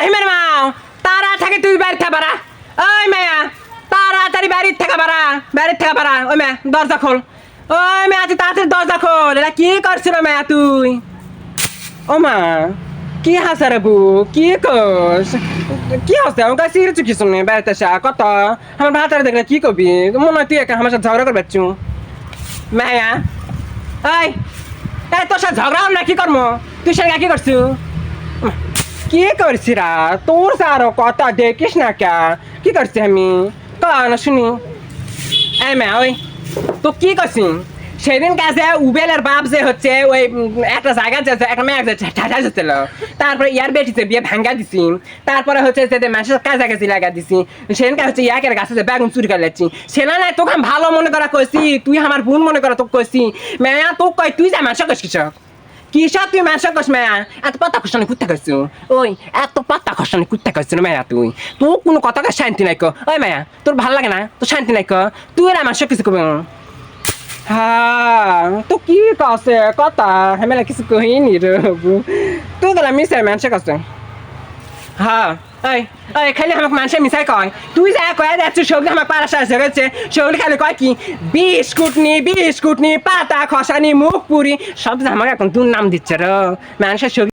হিমের মাও তারা থাকে তুই বাড়ি থেকে বাড়া। ওই মেয়া তাড়াতাড়ি বাড়ির থেকে বাড়া ওই মেয়া দরজা খোল। ওই মেয়া তুই তাড়াতাড়ি দরজা খোল। এটা কি করছিল মেয়া তুই? ও মা কি হাসা রে বু কি করস? কি হচ্ছে আমার কাছে কিছু নেই বাড়িতে আসা কত আমার ভাতারে দেখলে কি করবি? মনে হয় তুই একা আমার সাথে ঝগড়া করবে চু মেয়া। এই এই তোর সাথে ঝগড়া না কি করবো? তুই সঙ্গে কি করছু? কি করছি রা তোর সারো কথা দেখিস না কে কি করছি আমি না শুনি। এই মেয়া ওই তো কি করছি সেদিন কাছে উবেলের বাপ যে হচ্ছে ওই একটা জায়গা যাচ্ছে একটা মেয়ে ঠাঠা যাচ্ছিল তারপরে ইয়ার বেটিতে বিয়ে ভাঙ্গা দিছি তারপরে হচ্ছে যে মানুষের কাজা কাজি লাগা দিছি সেদিনকে হচ্ছে ইয়াকের গাছে যে বেগুন চুরি করে যাচ্ছি সেনা নাই তোকে আমি ভালো মনে করা কইছি তুই আমার বোন মনে করা তোকে কইছি মেয়া তোকে কই তুই যা মানুষ কইস কৃষক তুই মানুষ কইস মেয়া এত পাতা খসানি কুত্তা কইছু ওই এত পাতা খসানি কুত্তা কইছু মেয়া তুই তোর কোনো কথা শান্তি নাই ওই মেয়া তোর ভাল লাগে না তোর শান্তি নাই তুই আর আমার কিছু কবে হ্যাঁ তো কি কাছে কথা হেমেলা কিছু কহিনি রে তুই গেলা মিশাই মানুষের কাছে হ্যাঁ এই এই খালি আমাকে মানুষের মিশাই কয় তুই যা কয়ে যাচ্ছিস সেগুলি আমার পাড়া সাহায্য করছে সেগুলি খালি কয় কি বিস্কুট নি পাতা খসানি মুখ পুরি সব আমাকে এখন দুর নাম দিচ্ছে রে মানুষের